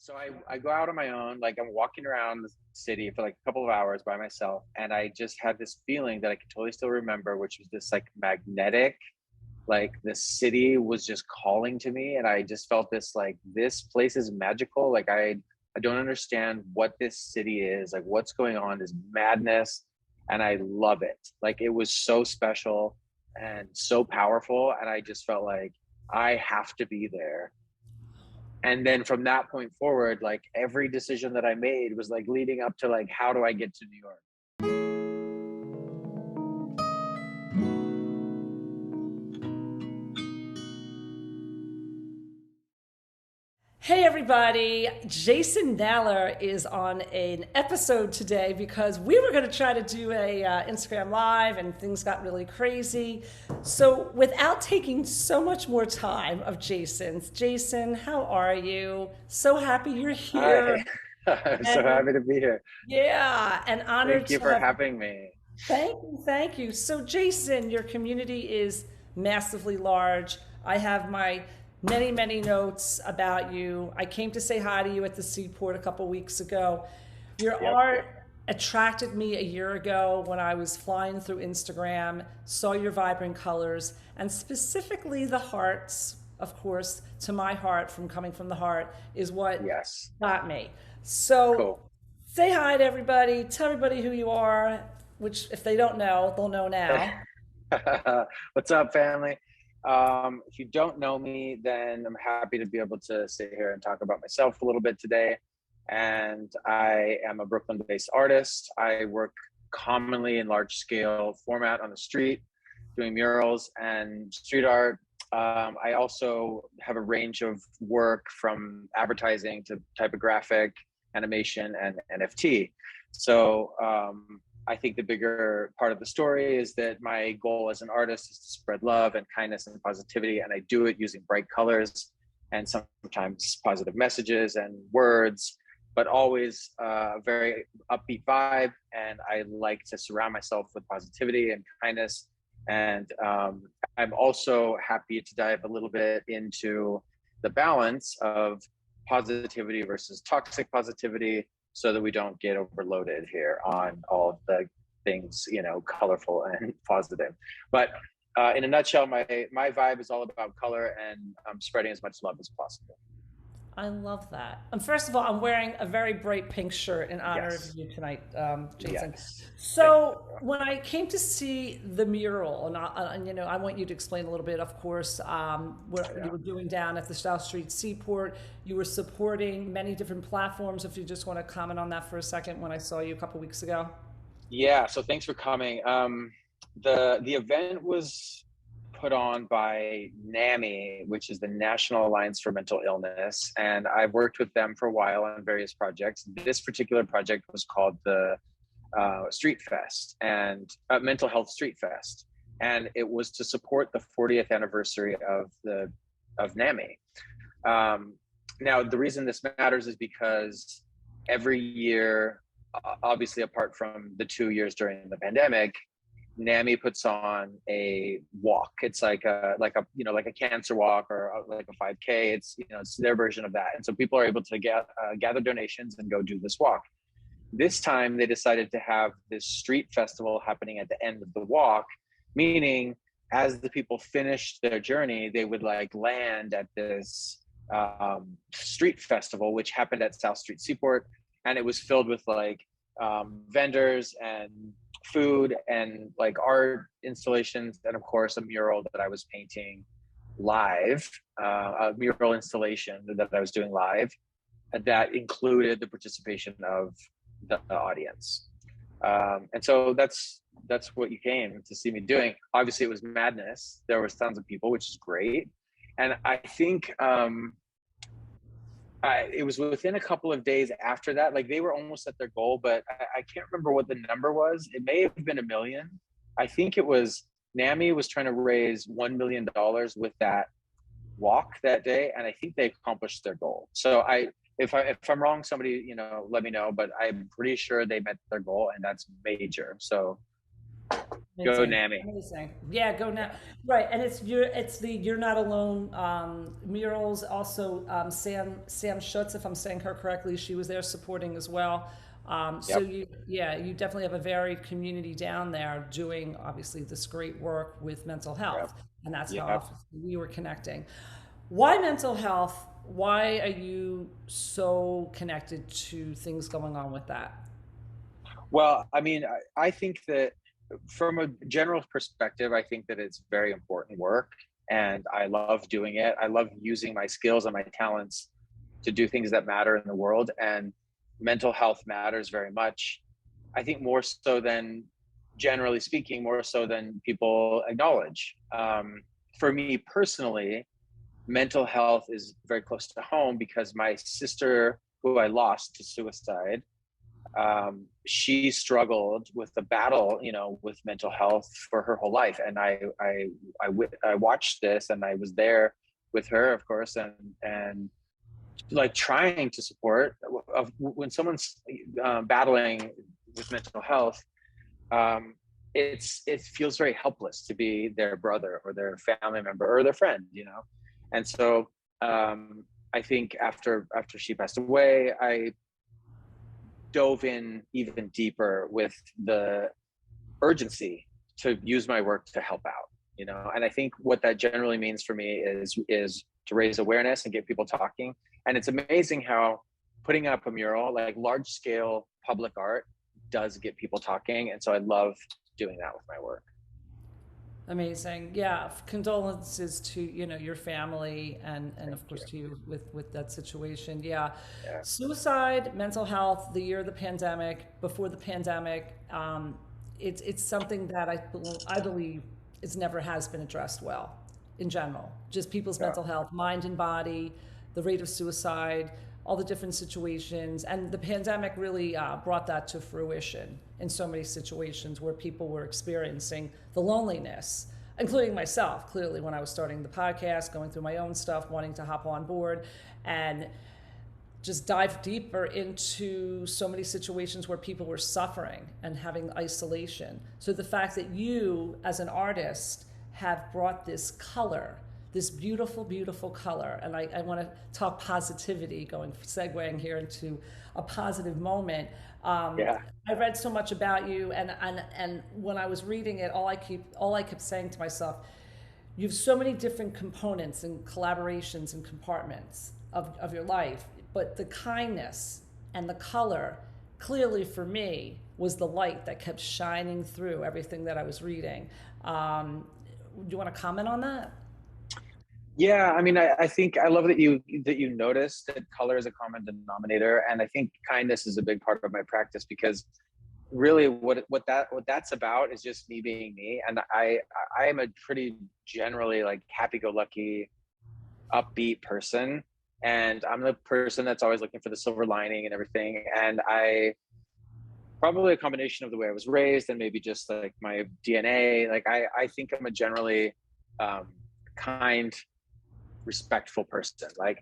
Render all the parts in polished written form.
So I go out on my own, like I'm walking around the city for like a couple of hours by myself, and I just had this feeling that I can totally still remember, which was this like magnetic, like the city was just calling to me, and I just felt this like this place is magical. Like I don't understand what this city is, like what's going on, this madness, and I love it. Like it was so special and so powerful, and I just felt like I have to be there. And then from that point forward, like every decision that I made was like leading up to like how do I get to New York. Hey everybody, Jason Naylor is on an episode today because we were going to try to do a Instagram live and things got really crazy. So without taking so much more time of Jason's, Jason, how are you? So happy you're here. Hi. I'm so And happy to be here. yeah, and honored Thank you to for have. having me. Thank you, thank you. So, Jason, your community is massively large. I have my many, many notes about you. I came to say hi to you at the seaport a couple weeks ago. Your Yep. art attracted me a year ago when I was flying through Instagram, saw your vibrant colors, and specifically the hearts, of course, to my heart from coming from the heart, is what Yes. got me. So, Cool. say hi to everybody, tell everybody who you are, which if they don't know, they'll know now. What's up, family? If you don't know me, then I'm happy to be able to sit here and talk about myself a little bit today. And I am a Brooklyn-based artist. I work commonly in large-scale format on the street, doing murals and street art. I also have a range of work from advertising to typographic, animation, and NFT. So I think the bigger part of the story is that my goal as an artist is to spread love and kindness and positivity, and I do it using bright colors and sometimes positive messages and words, but always a very upbeat vibe. And I like to surround myself with positivity and kindness. And I'm also happy to dive a little bit into the balance of positivity versus toxic positivity so that we don't get overloaded here on all of the things, colorful and positive. But in a nutshell, my vibe is all about color and spreading as much love as possible. I love that. And first of all, I'm wearing a very bright pink shirt in honor of Yes. you tonight, Jason. Yes. Thank So you. when I came to see the mural, and I want you to explain a little bit, of course, what you Yeah. were doing down at the South Street Seaport. You were supporting many different platforms. If you just want to comment on that for a second, when I saw you a couple weeks ago. Yeah. So thanks for coming. The event was put on by NAMI, which is the National Alliance for Mental Illness, and I've worked with them for a while on various projects. This particular project was called the Street Fest and Mental Health Street Fest, and it was to support the 40th anniversary of NAMI. Um, Now, the reason this matters is because every year, obviously, apart from the 2 years during the pandemic, NAMI puts on a walk. It's like a cancer walk or like a 5K. It's their version of that, and so people are able to gather donations and go do this walk. This time, they decided to have this street festival happening at the end of the walk, meaning as the people finished their journey, they would like land at this street festival, which happened at South Street Seaport, and it was filled with like vendors and food and like art installations, and of course a mural that I was painting live, a mural installation that I was doing live, and that included the participation of the audience. And so that's what you came to see me doing. Obviously, it was madness. There was tons of people, which is great, and I think it was within a couple of days after that. Like they were almost at their goal, but I can't remember what the number was. It may have been 1 million. I think it was NAMI was trying to raise $1 million with that walk that day, and I think they accomplished their goal. So if I'm wrong, somebody let me know. But I'm pretty sure they met their goal, and that's major. So Go Amazing, NAMI. amazing. Yeah, go now. Right, and it's the You're Not Alone murals. Also, Sam Schutz, if I'm saying her correctly, she was there supporting as well. So Yep. you definitely have a varied community down there doing obviously this great work with mental Yep. health, and that's how Yep. we were connecting. Why mental health? Why are you so connected to things going on with that? Well, I mean, I think that from a general perspective, I think that it's very important work and I love doing it. I love using my skills and my talents to do things that matter in the world. And mental health matters very much. I think more so than, generally speaking, more so than people acknowledge. For me personally, mental health is very close to home because my sister, who I lost to suicide, she struggled with the battle, with mental health for her whole life. And I watched this and I was there with her, of course, and like trying to support when someone's battling with mental health. It feels very helpless to be their brother or their family member or their friend. And so I think after she passed away, I dove in even deeper with the urgency to use my work to help out. And I think what that generally means for me is to raise awareness and get people talking. And it's amazing how putting up a mural, like large scale public art, does get people talking. And so I love doing that with my work. Amazing. Yeah. Condolences to, your family and Thank of you. course to you with that situation. Yeah. Yeah. Suicide, mental health, the year of the pandemic, before the pandemic, it's something that I believe is never has been addressed well in general. Just people's Yeah. mental health, mind and body, the rate of suicide, all the different situations. And the pandemic really brought that to fruition in so many situations where people were experiencing the loneliness, including myself, clearly, when I was starting the podcast, going through my own stuff, wanting to hop on board and just dive deeper into so many situations where people were suffering and having isolation. So the fact that you, as an artist, have brought this color, this beautiful, beautiful color, and I want to talk positivity, segueing here into a positive moment. Yeah. I read so much about you, and when I was reading it, all I kept saying to myself, you have so many different components and collaborations and compartments of your life, but the kindness and the color, clearly for me, was the light that kept shining through everything that I was reading. Do you want to comment on that? Yeah, I mean, I think I love that you notice that color is a common denominator, and I think kindness is a big part of my practice because really what that's about is just me being me, and I am a pretty generally like happy-go-lucky, upbeat person, and I'm the person that's always looking for the silver lining and everything, and I probably a combination of the way I was raised and maybe just like my DNA. Like I think I'm a generally kind, respectful person. Like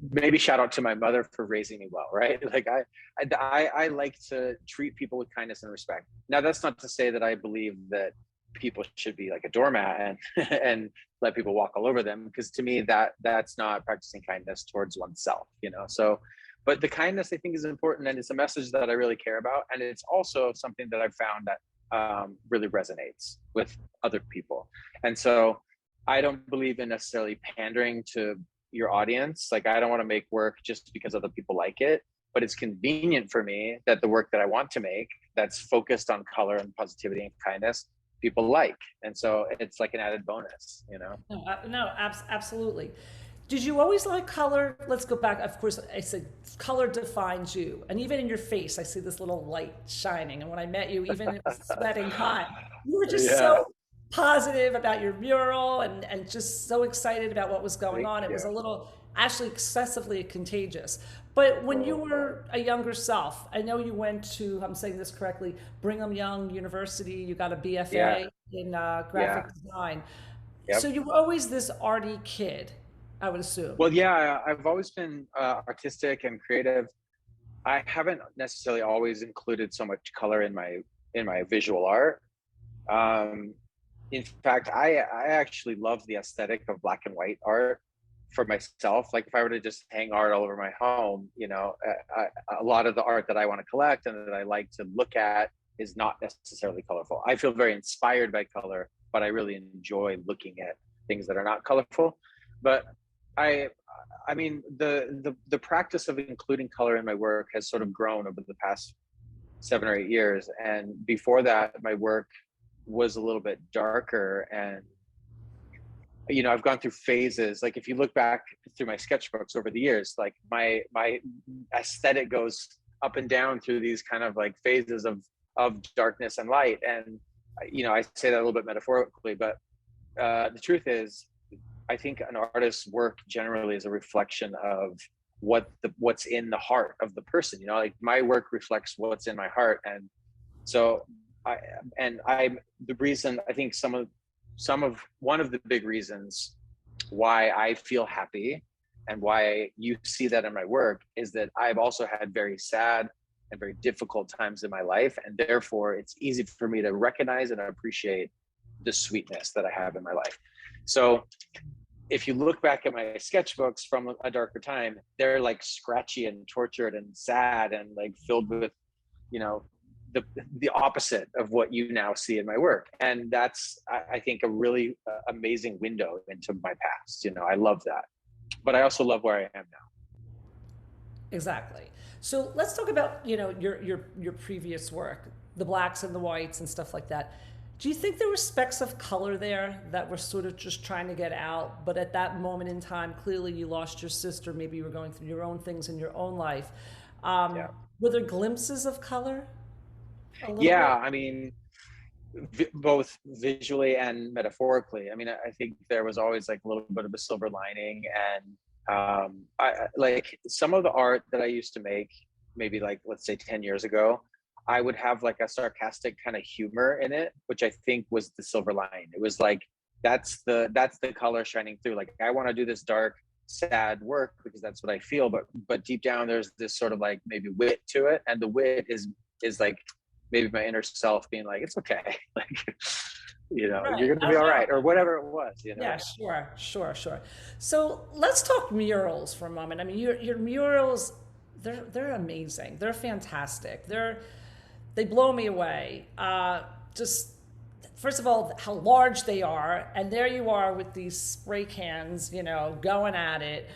maybe shout out to my mother for raising me well, right? Like I like to treat people with kindness and respect. Now that's not to say that I believe that people should be like a doormat and and let people walk all over them, because to me that's not practicing kindness towards oneself. So but the kindness I think is important, and it's a message that I really care about, and it's also something that I've found that really resonates with other people. And so I don't believe in necessarily pandering to your audience. Like I don't want to make work just because other people like it, but it's convenient for me that the work that I want to make that's focused on color and positivity and kindness, people like. And so it's like an added bonus. No, absolutely. Did you always like color? Let's go back. Of course, I said color defines you. And even in your face, I see this little light shining. And when I met you, even if it was sweating hot, you were just Yeah, so positive about your mural and just so excited about what was going thank on. It was you. a little, actually excessively contagious. But when you Oh, were a younger self, I know you went to, I'm saying this correctly, Brigham Young University, you got a yeah, BFA in graphic yeah, design. So yep. you were always this arty kid, I would assume. Well, yeah, I've always been artistic and creative. I haven't necessarily always included so much color in my visual art. Um, in fact, I actually love the aesthetic of black and white art for myself. Like if I were to just hang art all over my home, a lot of the art that I want to collect and that I like to look at is not necessarily colorful. I feel very inspired by color, but I really enjoy looking at things that are not colorful. But I I mean the practice of including color in my work has sort of grown over the past 7 or 8 years. And before that, my work was a little bit darker. And I've gone through phases. Like if you look back through my sketchbooks over the years, like my aesthetic goes up and down through these kind of like phases of darkness and light. And I say that a little bit metaphorically, but the truth is, I think an artist's work generally is a reflection of what's in the heart of the person. Like my work reflects what's in my heart. And so the reason I think one of the big reasons why I feel happy and why you see that in my work is that I've also had very sad and very difficult times in my life, and therefore it's easy for me to recognize and appreciate the sweetness that I have in my life. So if you look back at my sketchbooks from a darker time, they're like scratchy and tortured and sad and like filled with, the opposite of what you now see in my work. And that's, I think, a really amazing window into my past. I love that, but I also love where I am now. Exactly. So let's talk about your previous work, the blacks and the whites and stuff like that. Do you think there were specks of color there that were sort of just trying to get out, but at that moment in time, clearly you lost your sister, maybe you were going through your own things in your own life. Yeah. Were there glimpses of color a little Yeah. bit? I mean, both visually and metaphorically. I mean, I think there was always like a little bit of a silver lining. And I like some of the art that I used to make, maybe like, let's say 10 years ago, I would have like a sarcastic kind of humor in it, which I think was the silver line. It was like, that's the color shining through. Like I want to do this dark, sad work because that's what I feel, but deep down there's this sort of like maybe wit to it, and the wit is like maybe my inner self being like, it's okay. Like, Right. you're gonna Oh be all no. right, or whatever it was. Yeah, sure, sure, sure. So let's talk murals for a moment. I mean, your murals, they're amazing. They're fantastic. They blow me away. Just first of all, how large they are, and there you are with these spray cans, going at it.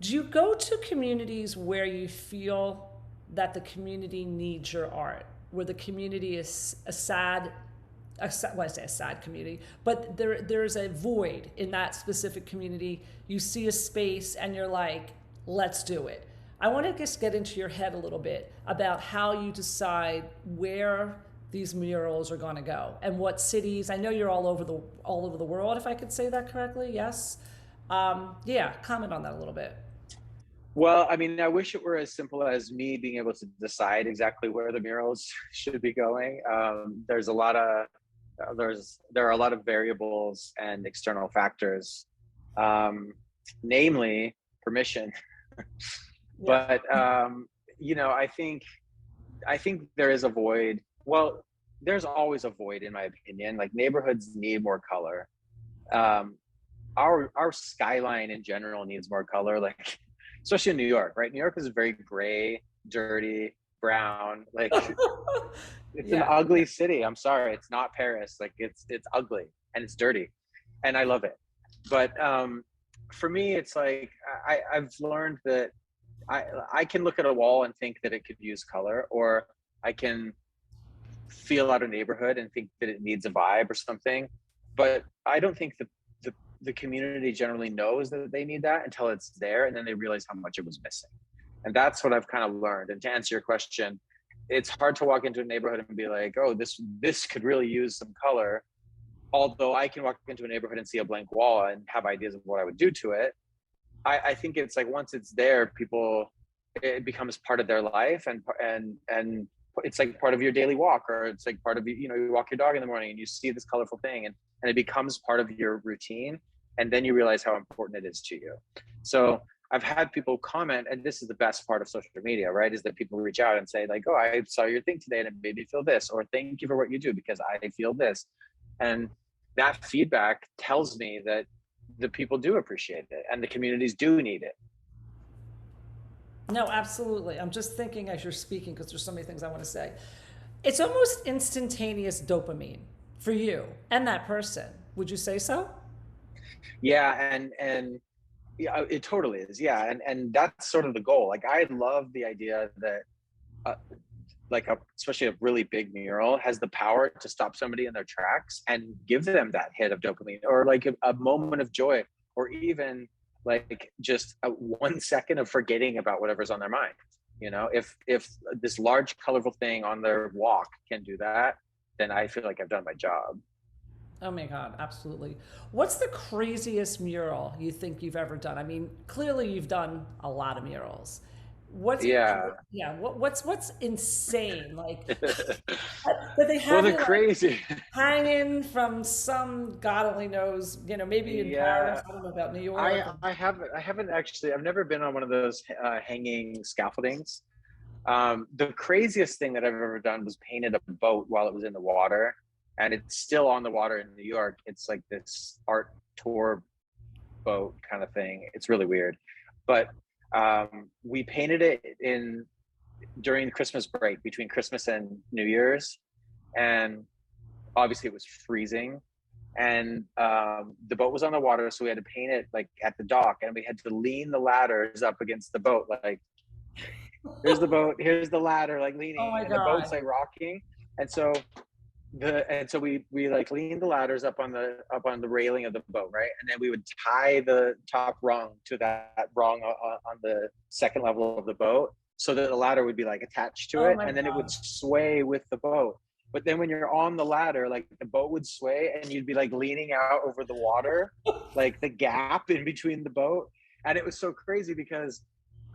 Do you go to communities where you feel that the community needs your art, where the community is well, I say a sad community, but there's a void in that specific community. You see a space and you're like, let's do it. I want to just get into your head a little bit about how you decide where these murals are going to go and what cities. I know you're all over the world, if I could say that correctly. Yes. Yeah. Comment on that a little bit. Well, I mean, I wish it were as simple as me being able to decide exactly where the murals should be going. There are a lot of variables and external factors, um, namely permission. Yeah. But I think there is a void. Well, there's always a void, in my opinion. Like neighborhoods need more color. Um, our skyline in general needs more color. Like, especially in New York, right? New York is very gray, dirty, brown. Like, it's an Yeah. ugly city. I'm sorry, it's not Paris. Like, it's ugly and it's dirty, and I love it. But for me, it's like I've learned that I can look at a wall and think that it could use color, or I can feel out a neighborhood and think that it needs a vibe or something. But I don't think the community generally knows that they need that until it's there, and then they realize how much it was missing. And that's what I've kind of learned. And to answer your question, it's hard to walk into a neighborhood and be like, oh, this could really use some color. Although I can walk into a neighborhood and see a blank wall and have ideas of what I would do to it. I think it's like once it's there, it becomes part of their life, and it's like part of your daily walk, or it's like part of you walk your dog in the morning and you see this colorful thing, and it becomes part of your routine, and then you realize how important it is to you. So I've had people comment, and this is the best part of social media, right? Is that people reach out and say like, oh, I saw your thing today and it made me feel this, or thank you for what you do because I feel this. And that feedback tells me that the people do appreciate it and the communities do need it. No, absolutely. I'm just thinking as you're speaking because there's so many things I want to say. It's almost instantaneous dopamine for you and that person. Would you say so? Yeah, and yeah, it totally is. Yeah, and that's sort of the goal. Like I love the idea that uh, especially a really big mural has the power to stop somebody in their tracks and give them that hit of dopamine, or like a moment of joy, or even like just 1 second of forgetting about whatever's on their mind. You know, if this large colorful thing on their walk can do that, then I feel like I've done my job. Oh my God, absolutely. What's the craziest mural you think you've ever done? I mean, clearly you've done a lot of murals. What's Yeah. yeah, what's insane? Like that they Well, have the you like crazy. hanging from some God only knows, maybe in Paris, Yeah. I don't know about New I York. I haven't actually. I've never been on one of those hanging scaffoldings. The craziest thing that I've ever done was painted a boat while it was in the water, and it's still on the water in New York. It's like this art tour boat kind of thing. It's really weird, but we painted it in during Christmas break between Christmas and New Year's, and obviously it was freezing. And the boat was on the water, so we had to paint it like at the dock, and we had to lean the ladders up against the boat, like here's the boat, here's the ladder, like Oh leaning, my and the boat's God. like rocking. And so we like leaned the ladders up on the railing of the boat, right? And then we would tie the top rung to that rung on the second level of the boat, so that the ladder would be like attached to Oh it, my and then it would God. sway with the boat. But then when you're on the ladder, like the boat would sway and you'd be like leaning out over the water, like the gap in between the boat. And it was so crazy because,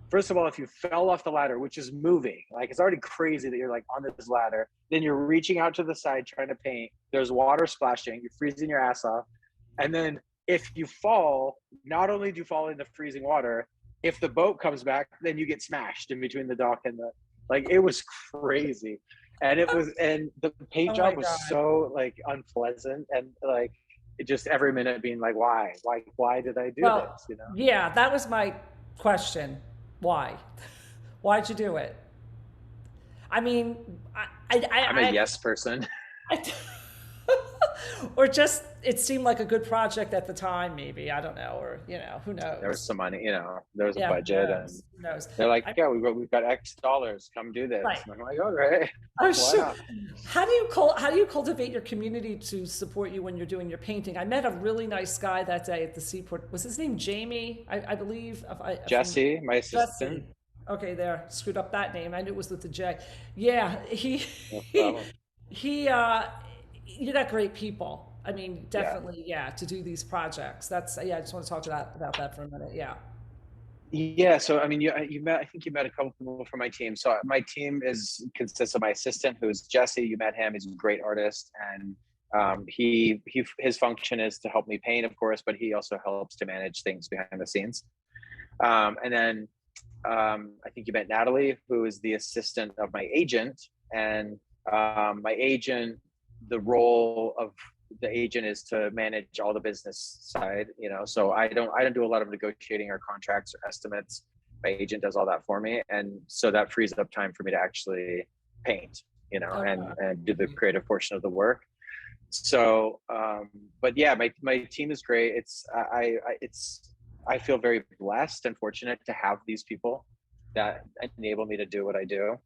first of all, if you fell off the ladder, which is moving, like it's already crazy that you're like on this ladder, then you're reaching out to the side trying to paint. There's water splashing, you're freezing your ass off. And then if you fall, not only do you fall into freezing water, if the boat comes back, then you get smashed in between the dock and the, like, it was crazy. And the paint Oh my job was God. so like unpleasant, and like it just every minute being like, why did I do Well, this? You know? yeah, that was my question. Why? Why'd you do it? I mean, I'm a yes person. I or just it seemed like a good project at the time, maybe. I don't know, or who There was knows? some money, there was a Yeah, who budget, and knows? Who knows? they're like, I, yeah, we've got X dollars, come do right. this. And I'm like, all right, Oh, why sure. not? How do you cultivate your community to support you when you're doing your painting? I met a really nice guy that day at the seaport. Was his name Jamie? I believe. If I'm Jesse, my assistant. Jesse. Okay, there. Screwed up that name. I knew it was with the J. Yeah, No he problem. he you got great people. I mean, Yeah. definitely, yeah, to do these projects. That's yeah, I just want to talk about that for a minute. Yeah. Yeah, so I mean, you met. I think you met a couple people from my team. So my team consists of my assistant, who's Jesse. You met him. He's a great artist, and his function is to help me paint, of course, but he also helps to manage things behind the scenes. And then I think you met Natalie, who is the assistant of my agent, and my agent. The role of the agent is to manage all the business side, so I don't do a lot of negotiating or contracts or estimates. My agent does all that for me, and so that frees up time for me to actually paint, Okay. and do the creative portion of the work. So but yeah, my team is great. I feel very blessed and fortunate to have these people that enable me to do what I do.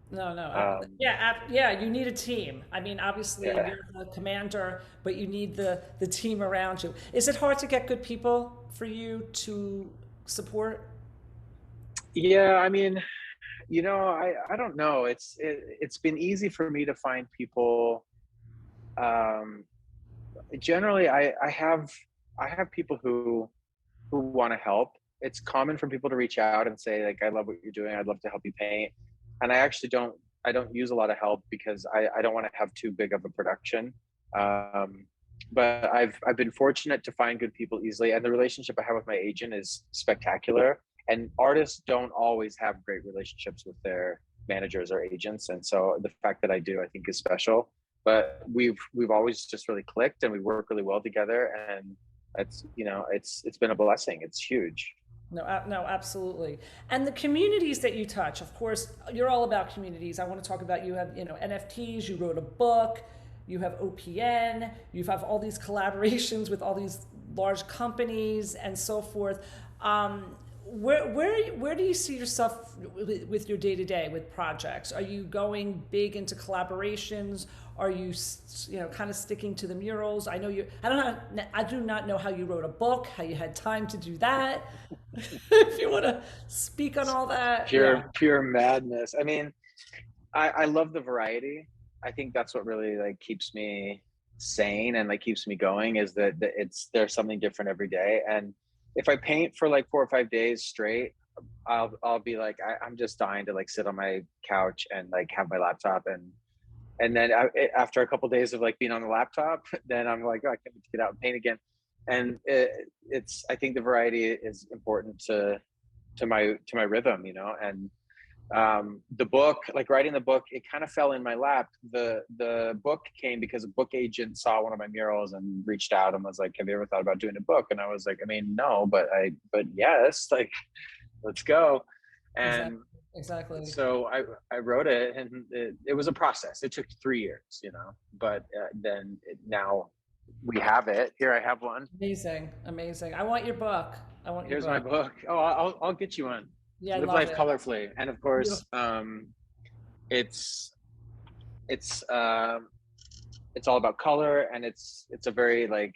No, no. um Yeah, yeah, you need a team. I mean, obviously yeah. you're the commander, but you need the team around you. Is it hard to get good people for you to support? Yeah, I mean, I don't know. It's been easy for me to find people. Um, Generally, I have people who want to help. It's common for people to reach out and say like, "I love what you're doing. I'd love to help you paint." And I actually don't. I don't use a lot of help because I don't want to have too big of a production. Um, but I've been fortunate to find good people easily, and the relationship I have with my agent is spectacular. And artists don't always have great relationships with their managers or agents, and so the fact that I do, I think, is special. but we've always just really clicked, and we work really well together, and it's, you know, it's been a blessing. It's huge. No, no, absolutely. And the communities that you touch, of course, you're all about communities. I want to talk about, you have, you know, NFTs, you wrote a book, you have OPN, you have all these collaborations with all these large companies and so forth. Where do you see yourself with your day to day with projects? Are you going big into collaborations? Are you, you know, kind of sticking to the murals? I know you. I don't know. I do not know how you wrote a book, how you had time to do that. If you want to speak on all that, Pure madness. I mean, I love the variety. I think that's what really like keeps me sane and like keeps me going, is that there's something different every day. And if I paint for like 4 or 5 days straight, I'll be like, I'm just dying to like sit on my couch and like have my laptop, and then after a couple of days of like being on the laptop, then I'm like, oh, I can't wait to get out and paint again. And it's I think the variety is important to my rhythm, you know. And the book, like writing the book, it kind of fell in my lap. The book came because a book agent saw one of my murals and reached out and was like, have you ever thought about doing a book? And I was like, I mean, no, but yes, like, let's go. And exactly. so I wrote it, and it was a process. It took 3 years, you know, but then now we have it. Here I have one. Amazing, amazing. I want your book. I want your Here's book. my book. Oh, I'll get you one. Yeah, Live I love life it. colorfully. And of course, it's all about color, and it's a very like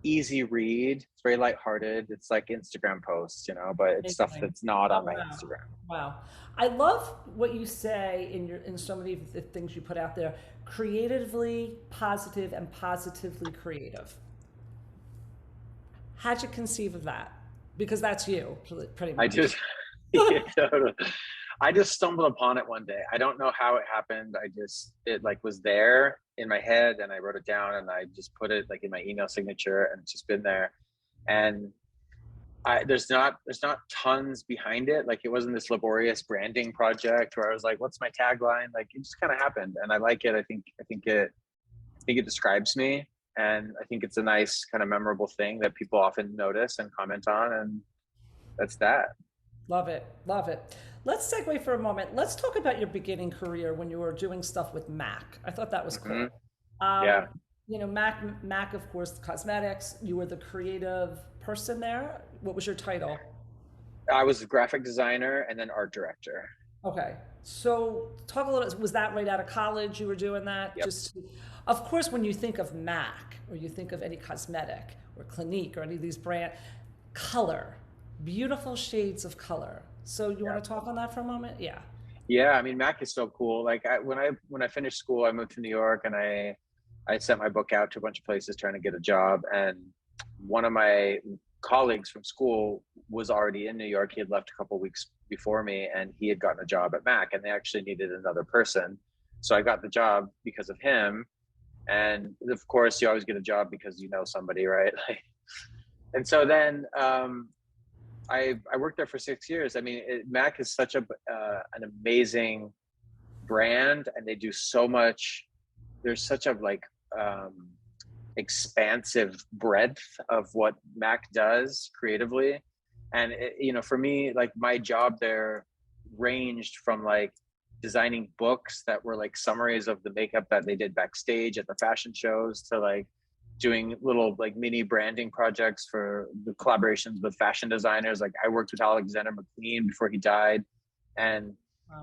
easy read. It's very lighthearted. It's like Instagram posts, you know, but it's stuff Amazing. that's not Oh, on my wow. Instagram. Wow. I love what you say in so many of the things you put out there. Creatively positive and positively creative. How'd you conceive of that? Because that's you, pretty I much. just yeah, totally. I just stumbled upon it one day. I don't know how it happened. It like was there in my head, and I wrote it down, and I just put it like in my email signature, and it's just been there. And there's not tons behind it. Like, it wasn't this laborious branding project where I was like, what's my tagline? Like, it just kind of happened, and I like it. I think it describes me, and I think it's a nice kind of memorable thing that people often notice and comment on, and that's that. Love it. Love it. Let's segue for a moment. Let's talk about your beginning career when you were doing stuff with Mac. I thought that was cool. Yeah. You know, Mac, of course, cosmetics. You were the creative person there. What was your title? I was a graphic designer and then art director. Okay. So talk a little, was that right out of college you were doing that? Yep. Just, of course, when you think of Mac or you think of any cosmetic or Clinique or any of these brand, color, beautiful shades of color. So you want to talk on that for a moment? Yeah. Yeah, I mean, Mac is so cool. Like, when I finished school, I moved to New York, and I sent my book out to a bunch of places trying to get a job. And one of my colleagues from school was already in New York. He had left a couple of weeks before me, and he had gotten a job at Mac, and they actually needed another person. So I got the job because of him. And of course, you always get a job because you know somebody, right? And so then I worked there for 6 years. I mean, Mac is such an amazing brand, and they do so much. There's such a like expansive breadth of what Mac does creatively. And you know, for me, like, my job there ranged from like designing books that were like summaries of the makeup that they did backstage at the fashion shows, to like doing little like mini branding projects for the collaborations with fashion designers. Like, I worked with Alexander McQueen before he died, and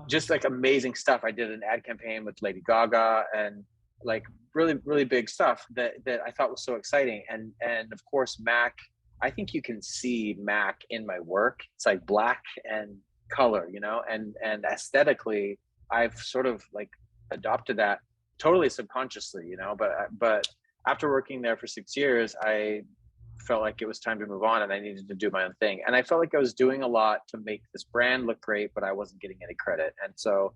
just like amazing stuff. I did an ad campaign with Lady Gaga, and like really, really big stuff that I thought was so exciting. And of course, Mac, I think you can see Mac in my work. It's like black and color, you know, and aesthetically, I've sort of like adopted that totally subconsciously, you know, but after working there for 6 years, I felt like it was time to move on, and I needed to do my own thing. And I felt like I was doing a lot to make this brand look great, but I wasn't getting any credit. And so,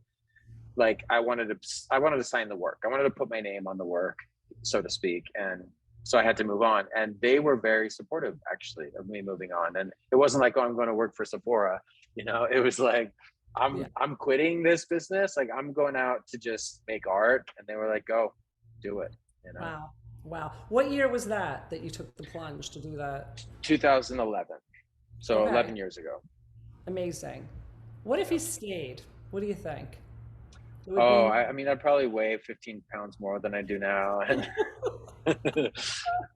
like, I wanted to sign the work. I wanted to put my name on the work, so to speak. And so I had to move on, and they were very supportive, actually, of me moving on. And it wasn't like, oh, I'm going to work for Sephora, you know. It was like, I'm quitting this business. Like, I'm going out to just make art. And they were like, go do it, Wow. Wow. What year was that you took the plunge to do that? 2011. So Okay. 11 years ago. Amazing. What if Yeah. you stayed? What do you think? It would Oh, be, I mean, I'd probably weigh 15 pounds more than I do now. And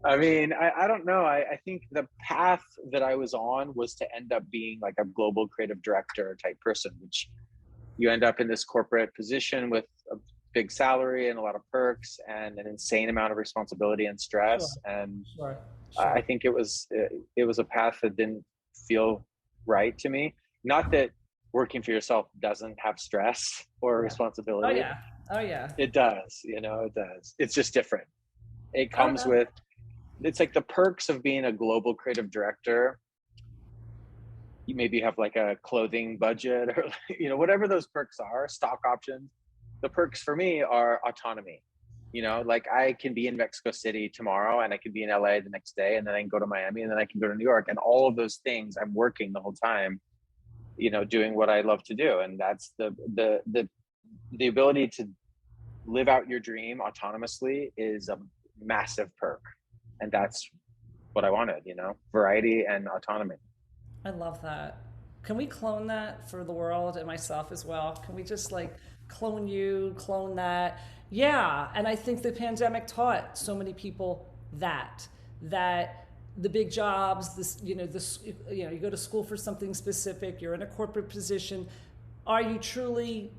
I mean, I don't know. I think the path that I was on was to end up being like a global creative director type person, which you end up in this corporate position with a big salary and a lot of perks and an insane amount of responsibility and sure, stress. And sure, I sure. think it was a path that didn't feel right to me. Not that working for yourself doesn't have stress or Yeah. Oh responsibility. yeah. Oh yeah. It does, it does. It's just different. It Oh comes no. with, it's like the perks of being a global creative director. You maybe have like a clothing budget or, whatever those perks are, stock options. The perks for me are autonomy. Like I can be in Mexico City tomorrow and I can be in LA the next day and then I can go to Miami and then I can go to New York and all of those things I'm working the whole time, doing what I love to do. And that's the ability to live out your dream autonomously is a massive perk. And that's what I wanted, variety and autonomy. I love that. Can we clone that for the world and myself as well? Can we just like clone you, clone that? Yeah. And I think the pandemic taught so many people that the big jobs, you go to school for something specific, you're in a corporate position. Are you truly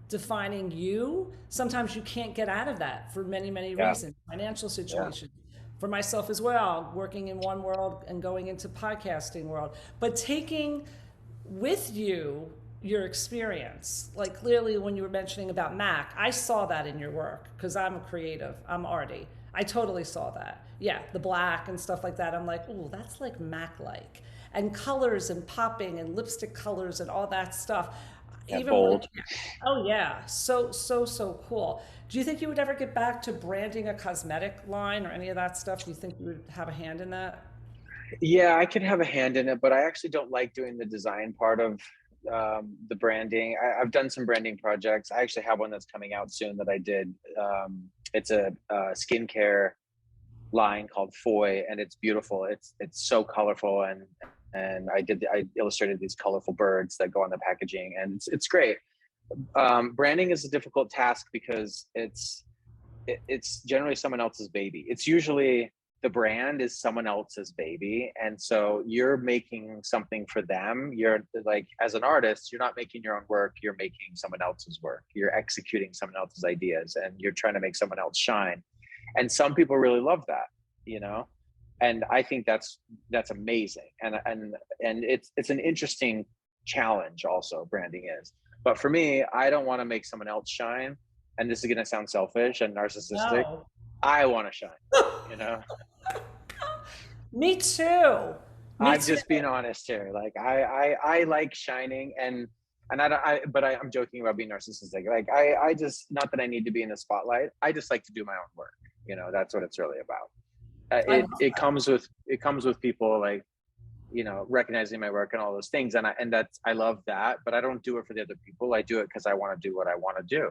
defining you? Sometimes you can't get out of that for many, many Yeah. reasons, financial Yeah. situations. For myself as well, working in one world and going into podcasting world, but taking with you your experience. Like clearly when you were mentioning about Mac, I saw that in your work because I'm a creative, I'm arty. I totally saw that. Yeah, the black and stuff like that. I'm like, oh, that's like Mac-like. And colors and popping and lipstick colors and all that stuff. Yeah. Even when, Bold. oh yeah, so cool. Do you think you would ever get back to branding a cosmetic line or any of that stuff? Do you think you would have a hand in that? Yeah, I could have a hand in it, but I actually don't like doing the design part of the branding. I've done some branding projects. I actually have one that's coming out soon that I did. It's a skincare line called Foy, and it's beautiful. It's so colorful, and I illustrated these colorful birds that go on the packaging, and it's great. Branding is a difficult task because it's generally someone else's baby. It's usually the brand is someone else's baby, and so you're making something for them. You're like, as an artist, you're not making your own work, you're making someone else's work. You're executing someone else's ideas and you're trying to make someone else shine. And some people really love that, you know and I think that's amazing. And it's an interesting challenge also, branding is. But for me, I don't want to make someone else shine, and this is going to sound selfish and narcissistic. No. I want to shine, you know Me too. Me I'm too. just being honest here. Like I like shining, and I don't but I'm joking about being narcissistic. Like I just, not that I need to be in the spotlight, I just like to do my own work. That's what it's really about. I It comes with people, like, recognizing my work and all those things, and I love that, but I don't do it for the other people. I do it because I want to do what I want to do.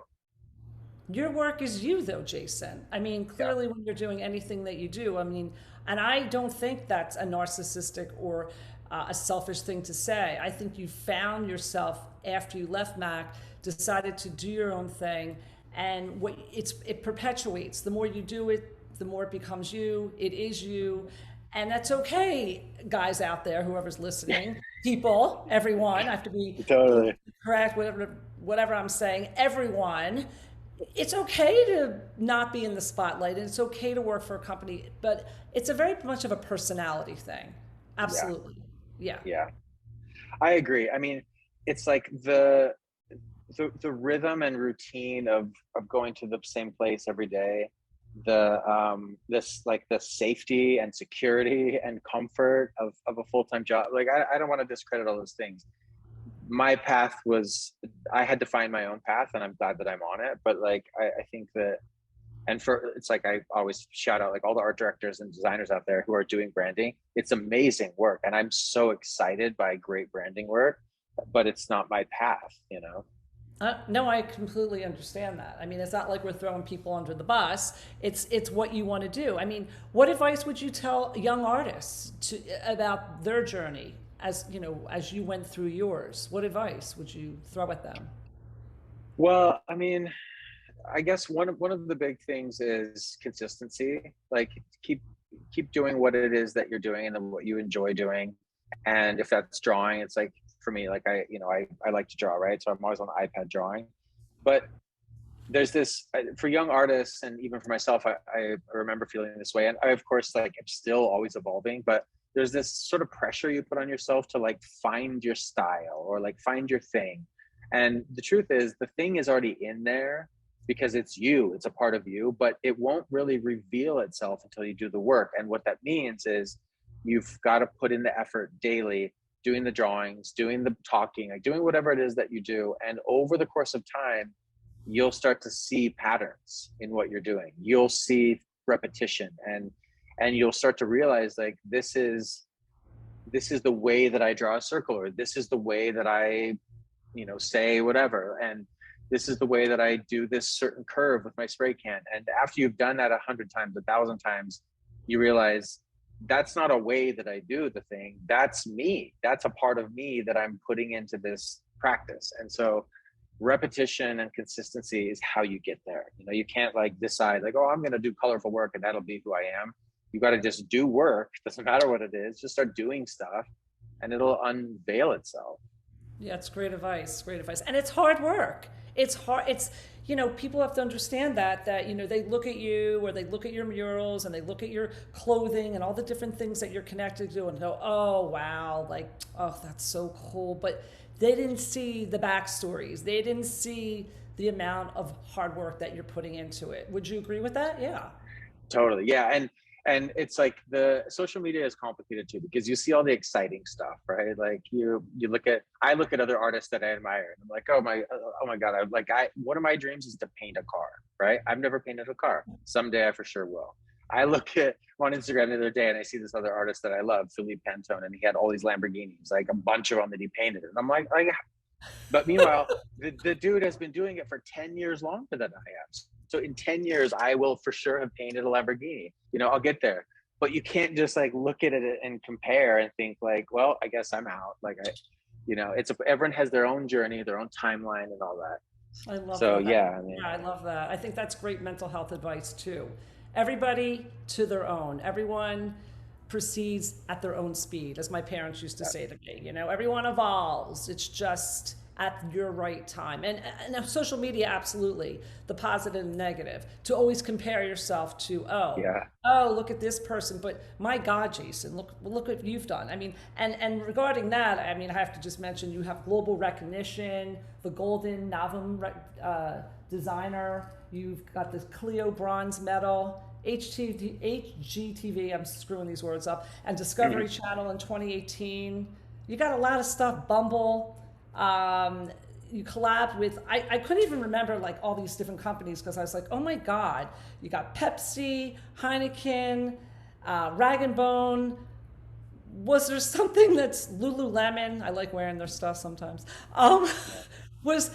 Your work is you, though, Jason. I mean, Yeah. clearly, when you're doing anything that you do, I mean, and I don't think that's a narcissistic or a selfish thing to say. I think you found yourself after you left Mac, decided to do your own thing, and it perpetuates. The more you do it, the more it becomes you. It is you, and that's okay, guys out there, whoever's listening, people, everyone. I have to be Totally. correct, whatever I'm saying. Everyone, it's okay to not be in the spotlight and it's okay to work for a company, but it's a very much of a personality thing. Yeah. Absolutely. Yeah. Yeah. I agree. I mean, it's like the rhythm and routine of going to the same place every day, this, like, the safety and security and comfort of a full-time job. Like, I don't want to discredit all those things. My path was, I had to find my own path, and I'm glad that I'm on it. But like, I think that, and it's like, I always shout out, like, all the art directors and designers out there who are doing branding. It's amazing work, and I'm so excited by great branding work, but it's not my path. No, I completely understand that. I mean, it's not like we're throwing people under the bus. It's what you want to do. I mean, what advice would you tell young artists about their journey as you know as you went through yours? What advice would you throw at them? Well, I mean, I guess one of the big things is consistency. Like keep doing what it is that you're doing and then what you enjoy doing. And if that's drawing, it's like for me, like I like to draw, right? So I'm always on the iPad drawing. But there's this for young artists and even for myself, I remember feeling this way. And I, of course, like I'm still always evolving, but there's this sort of pressure you put on yourself to like find your style or like find your thing. And the truth is the thing is already in there because it's you, it's a part of you, but it won't really reveal itself until you do the work. And what that means is you've got to put in the effort daily, doing the drawings, doing the talking, like doing whatever it is that you do. And over the course of time, you'll start to see patterns in what you're doing. You'll see repetition and you'll start to realize like this is the way that I draw a circle, or this is the way that I, say whatever. And this is the way that I do this certain curve with my spray can. And after you've done that 100 times, 1,000 times, you realize that's not a way that I do the thing. That's me. That's a part of me that I'm putting into this practice. And so repetition and consistency is how you get there. You can't like decide like, oh, I'm going to do colorful work and that'll be who I am. You got to just do work. Doesn't matter what it is. Just start doing stuff and it'll unveil itself. Yeah, it's great advice. Great advice. And it's hard work. It's hard. People have to understand that they look at you or they look at your murals and they look at your clothing and all the different things that you're connected to and go, oh, wow, like, oh, that's so cool. But they didn't see the backstories. They didn't see the amount of hard work that you're putting into it. Would you agree with that? Yeah. Totally. Yeah. And it's like the social media is complicated too because you see all the exciting stuff, right? Like I look at other artists that I admire and I'm like, oh my God, one of my dreams is to paint a car, right? I've never painted a car. Someday I for sure will. I look at on Instagram the other day and I see this other artist that I love, Philippe Pantone, and he had all these Lamborghinis, like a bunch of them that he painted. And I'm like, but meanwhile, the dude has been doing it for 10 years longer than I have. So in 10 years, I will for sure have painted a Lamborghini. I'll get there. But you can't just like look at it and compare and think like, well, I guess I'm out. Like everyone has their own journey, their own timeline and all that. I love So that. yeah, I mean, Yeah, I love that. I think that's great mental health advice too. Everybody to their own. Everyone proceeds at their own speed, as my parents used to say to me. Everyone evolves. It's just at your right time. And social media, absolutely, the positive and negative. To always compare yourself to, yeah. look at this person. But my God, Jason, look what you've done. I mean, and regarding that, I mean, I have to just mention you have global recognition, the Golden Novum Designer. You've got this CLIO Bronze medal. HGTV, I'm screwing these words up, and Discovery Channel in 2018. You got a lot of stuff, Bumble. You collab with, I couldn't even remember like all these different companies because I was like, oh my God, you got Pepsi, Heineken, Rag and Bone. Was there something that's Lululemon? I like wearing their stuff sometimes. How does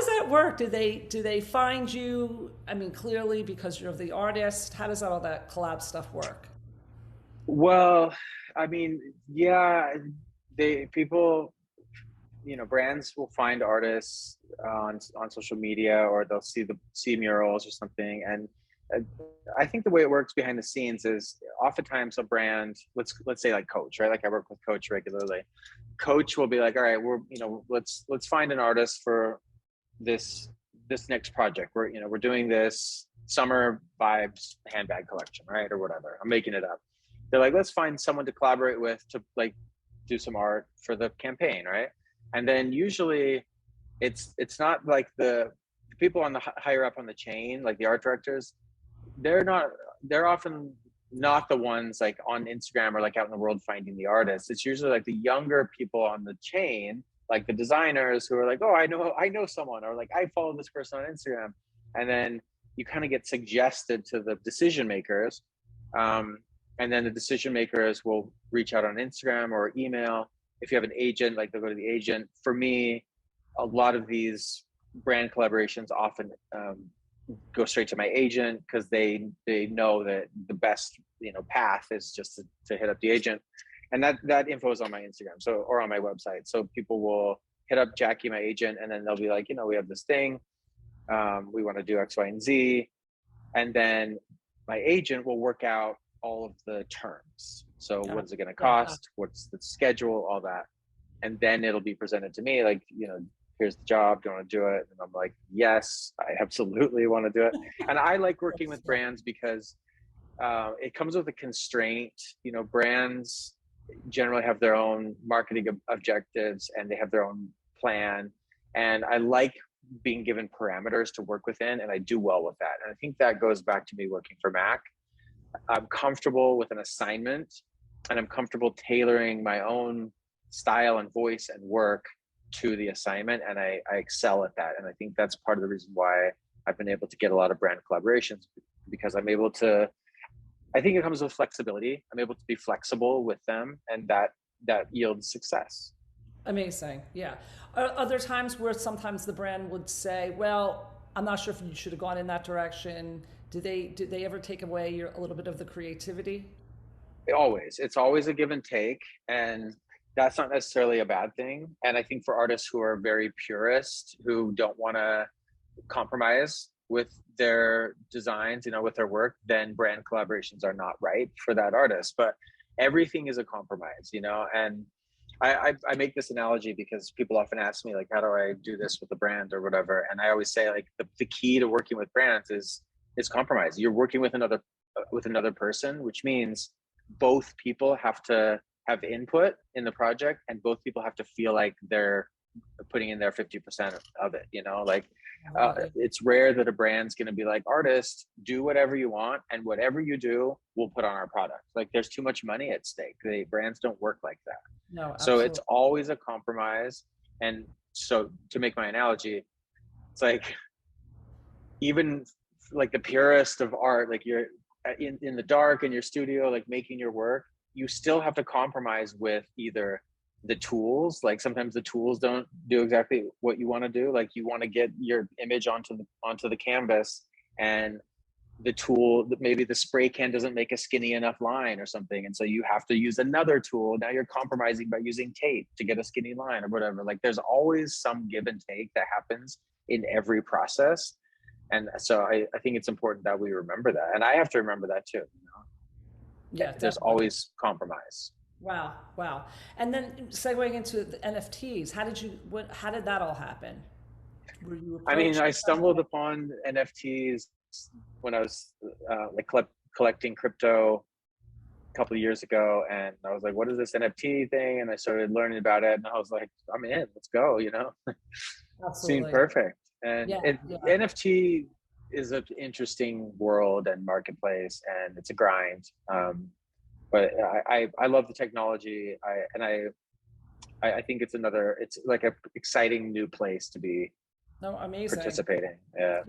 that work? Do they find you? I mean, clearly because you're the artist. How does all that collab stuff work? Well, I mean, yeah, people, brands will find artists on social media, or they'll see murals or something. And I think the way it works behind the scenes is oftentimes a brand, let's say like Coach, right? Like I work with Coach regularly. Coach will be like, all right, let's find an artist for this next project. We're doing this summer vibes handbag collection, right? Or whatever. I'm making it up. They're like, let's find someone to collaborate with to like do some art for the campaign, right? And then usually it's not like the people on the higher up on the chain, like the art directors, they're often not the ones like on Instagram or like out in the world finding the artists. It's usually like the younger people on the chain, like the designers who are like, oh, I know someone, or like I follow this person on Instagram. And then you kind of get suggested to the decision makers. And then the decision makers will reach out on Instagram or email. If you have an agent, like they'll go to the agent. For me, a lot of these brand collaborations often go straight to my agent because they know that the best path is just to hit up the agent, and that info is on my Instagram, or on my website. So people will hit up Jackie, my agent, and then they'll be like, we have this thing, we want to do X, Y, and Z, and then my agent will work out all of the terms. So what is it going to cost? What's the schedule? All that, and then it'll be presented to me like, here's the job. Do you want to do it? And I'm like, yes, I absolutely want to do it. And I like working with brands because it comes with a constraint. Brands generally have their own marketing objectives and they have their own plan. And I like being given parameters to work within, and I do well with that. And I think that goes back to me working for Mac. I'm comfortable with an assignment, and I'm comfortable tailoring my own style and voice and work to the assignment, and I excel at that. And I think that's part of the reason why I've been able to get a lot of brand collaborations, because I'm able to, I think it comes with flexibility. I'm able to be flexible with them, and that yields success. Amazing. Yeah. Are there times where sometimes the brand would say, well, I'm not sure if you should have gone in that direction? Did they ever take away a little bit of the creativity? It's always a give and take, and that's not necessarily a bad thing. And I think for artists who are very purist, who don't want to compromise with their designs, with their work, then brand collaborations are not right for that artist. But everything is a compromise, and I make this analogy because people often ask me, like, how do I do this with the brand or whatever? And I always say, like, the key to working with brands is compromise. You're working with another person, which means both people have to have input in the project, and both people have to feel like they're putting in their 50% of it. It's rare that a brand's going to be like, artist, do whatever you want, and whatever you do, we'll put on our product. Like, there's too much money at stake. Brands don't work like that. No, so it's always a compromise. And so, to make my analogy, it's like, even like the purest of art, like you're in the dark in your studio, like making your work, you still have to compromise with either the tools. Like, sometimes the tools don't do exactly what you want to do. Like, you want to get your image onto the canvas, and the tool, maybe the spray can doesn't make a skinny enough line or something, and so you have to use another tool. Now you're compromising by using tape to get a skinny line or whatever. Like, there's always some give and take that happens in every process. And so I think it's important that we remember that, and I have to remember that too. Yeah, there's definitely. always compromise. Wow. And then segueing into the NFTs, how did that all happen? Were you approached? I stumbled upon NFTs when I was collecting crypto a couple of years ago, and I was like, what is this NFT thing? And I started learning about it, and I was like, I'm in, let's go. Seemed perfect. And NFT is an interesting world and marketplace, and it's a grind. But I love the technology. I think it's like an exciting new place to be participating. Yeah.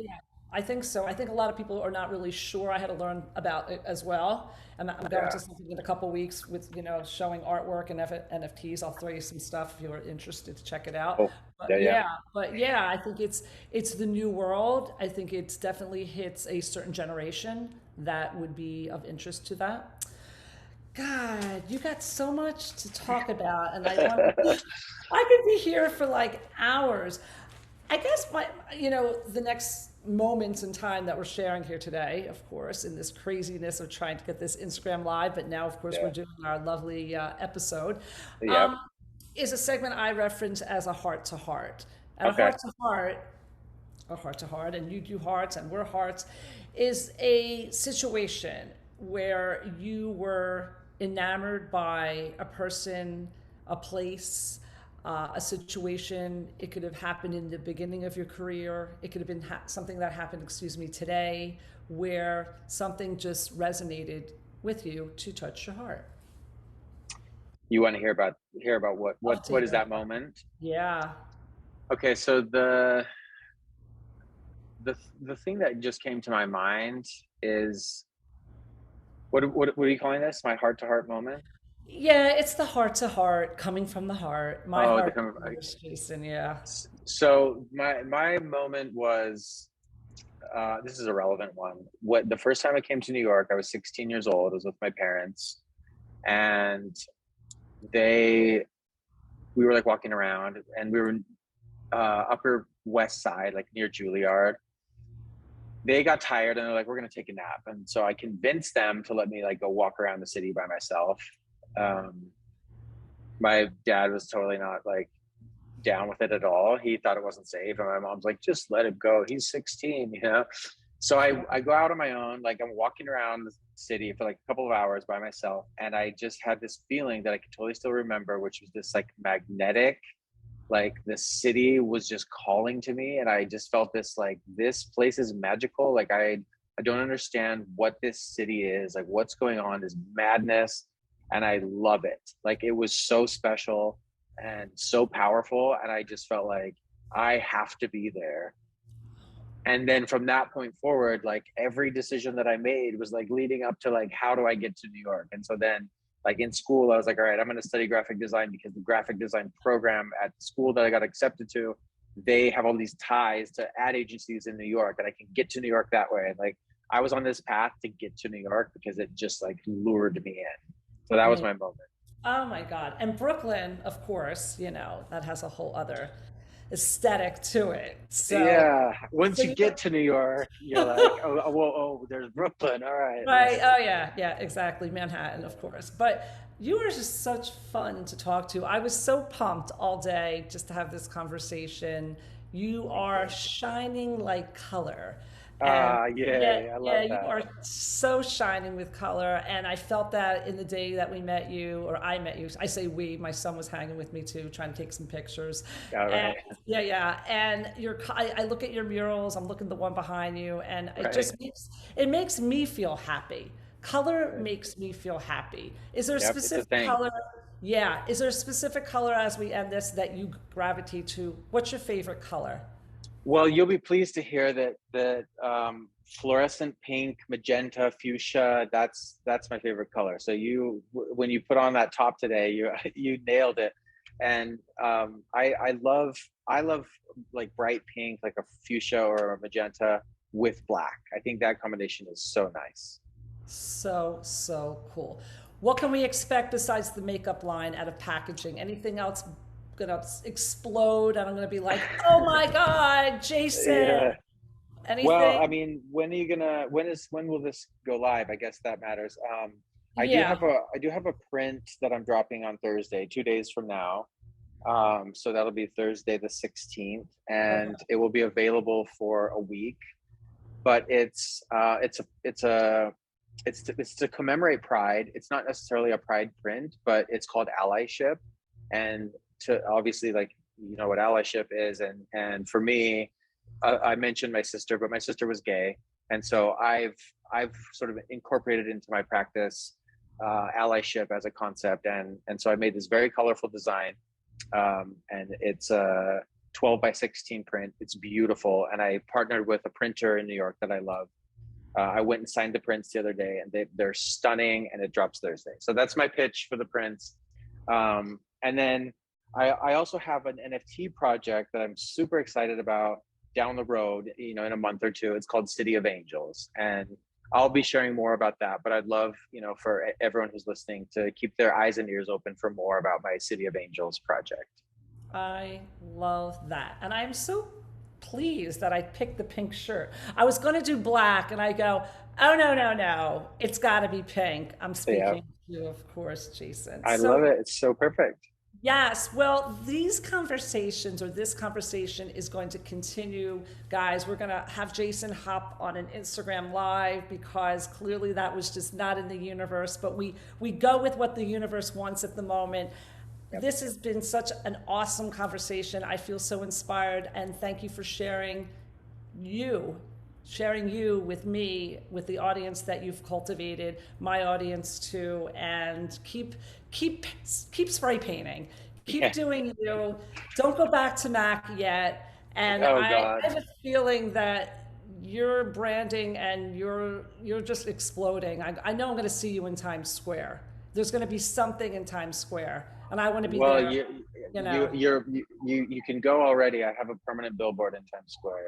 I think so. I think a lot of people are not really sure. I had to learn about it as well. And I'm going to something in a couple of weeks with, showing artwork and NFTs. I'll throw you some stuff if you're interested to check it out. Oh, but I think it's the new world. I think it's definitely hits a certain generation that would be of interest to that. God, you got so much to talk about, and I could be here for like hours. I guess the next moments in time that we're sharing here today, of course, in this craziness of trying to get this Instagram live, but now, of course, we're doing our lovely episode, is a segment I reference as a heart to heart. And a heart to heart, and you do hearts, and we're hearts, is a situation where you were enamored by a person, a place, a situation. It could have happened in the beginning of your career. It could have been something that happened, today, where something just resonated with you to touch your heart. You want to hear about what is that moment? Yeah. Okay, so the thing that just came to my mind is, what are you calling this? My heart to heart moment? Yeah, it's the heart to heart, coming from the heart. My Oh, heart is Jason, yeah. so my moment was this is a relevant one. What the first time I came to New York, I was 16 years old. I was with my parents, and they we were like walking around, and we were Upper West Side, like near Juilliard. They got tired and they're like, "We're gonna take a nap," and so I convinced them to let me like go walk around the city by myself. Um, my dad was totally not like down with it at all. He thought it wasn't safe, and my mom's like, "Just let him go. He's 16, you know." So I go out on my own, like I'm walking around the city for like a couple of hours by myself, and I just had this feeling that I could totally still remember, which was this like magnetic, like the city was just calling to me, and I just felt this like this place is magical. Like I don't understand what this city is, like what's going on, this madness, and I love it. Like it was so special and so powerful, and I just felt like I have to be there. And then from that point forward, like every decision that I made was like leading up to like how do I get to New York. And so then like in school I was like, all right, I'm going to study graphic design because the graphic design program at the school that I got accepted to, they have all these ties to ad agencies in New York, and I can get to New York that way. And like I was on this path to get to New York because it just like lured me in. So that was Mm. my moment. Oh my God. And Brooklyn, of course, that has a whole other aesthetic to it. Yeah, So once you you get to New York, you're like, oh, oh, whoa, oh, there's Brooklyn. All right, right. let's. Oh yeah, yeah, exactly. Manhattan, of course. But you were just such fun to talk to. I was so pumped all day just to have this conversation. You Thank are you. shining like color. And Ah, yeah, yay! I yeah, love you that. are so shining with color. And I felt that in the day that we met you, or I met you. I say we, my son was hanging with me too, trying to take some pictures. All And right, yeah, yeah. And I look at your murals, I'm looking at the one behind you, and right, it makes me feel happy. Color right. makes me feel happy. Is there a Yep, it's a specific thing. color? Yeah. Is there a specific color as we end this that you gravitate to? What's your favorite color? Well, you'll be pleased to hear that fluorescent pink, magenta, fuchsia. That's my favorite color. So when you put on that top today, you you nailed it. And I love like bright pink, like a fuchsia or a magenta with black. I think that combination is so nice. So, so cool. What can we expect besides the makeup line out of packaging? Anything else gonna explode? And I'm gonna be like, oh my God, Jason. Yeah. Well, I Anything? mean, when will this go live? I guess that matters. Yeah. I do have a print that I'm dropping on Thursday, 2 days from now. So that'll be Thursday the 16th, and Okay. it will be available for a week. But it's to commemorate Pride. It's not necessarily a Pride print, but it's called Allyship, and to obviously like you know what Allyship is, and for me, I mentioned my sister, but my sister was gay, and so I've sort of incorporated into my practice allyship as a concept, and so I made this very colorful design, and it's a 12 by 16 print. It's beautiful, and I partnered with a printer in New York that I love. I went and signed the prints the other day, and they're stunning, and it drops Thursday. So that's my pitch for the prints. And then I also have an NFT project that I'm super excited about down the road, you know, in a month or two. It's called City of Angels. And I'll be sharing more about that. But I'd love, you know, for everyone who's listening to keep their eyes and ears open for more about my City of Angels project. I love that. And I'm so pleased that I picked the pink shirt. I was going to do black, and I go, oh, no, no, no. It's got to be pink. I'm Yeah, speaking to you, of course, Jason. I So, love it. It's so perfect. yes, well, these conversations or this conversation is going to continue, guys. We're going to have Jason hop on an Instagram live because clearly that was just not in the universe, but we go with what the universe wants at the moment. Yep. This has been such an awesome conversation. I feel so inspired, and thank you for you sharing you with me, with the audience that you've cultivated, my audience too, and keep spray painting, keep Yeah. doing you. Don't go back to Mac yet. And Oh I God. have a feeling that your branding and you're just exploding. I know I'm going to see you in Times Square. there's going to be something in Times Square, and I want to be Well, there. you can go already. I have a permanent billboard in Times Square.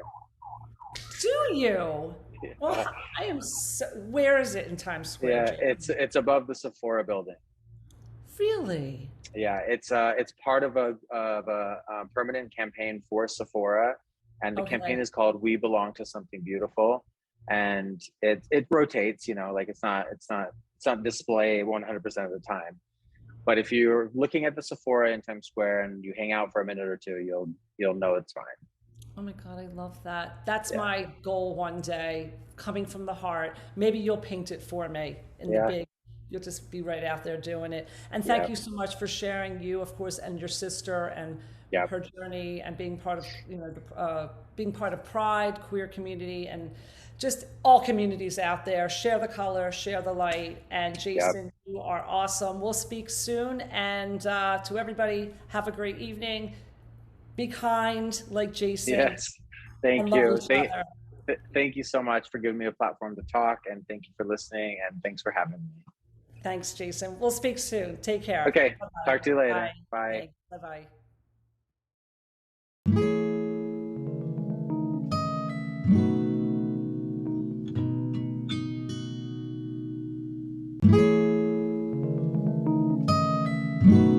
Do you? Well, I am so, where is it in Times Square, Yeah, Jason? it's above the Sephora building. Really? Yeah, it's part of a permanent campaign for Sephora, and the campaign Okay. is called "We Belong to Something Beautiful," and it rotates. Like it's not display 100% of the time. But if you're looking at the Sephora in Times Square and you hang out for a minute or two, you'll know it's fine. Oh my God, I love that. That's Yeah, my goal one day, coming from the heart. Maybe you'll paint it for me in the yeah, big, you'll just be right out there doing it. And yeah, thank you so much for sharing you, of course, and your sister and yeah, her journey and being part of, being part of Pride, queer community, and just all communities out there. Share the color, share the light. And yeah. Jason, you are awesome. We'll speak soon. And to everybody, have a great evening. Be kind like Jason Yes. and Thank love you. each other. Thank you so much for giving me a platform to talk, and thank you for listening, and thanks for having me. Thanks, Jason. We'll speak soon. Take care. Okay. Bye-bye. Talk to you Bye. later. Bye. Thanks. Bye-bye.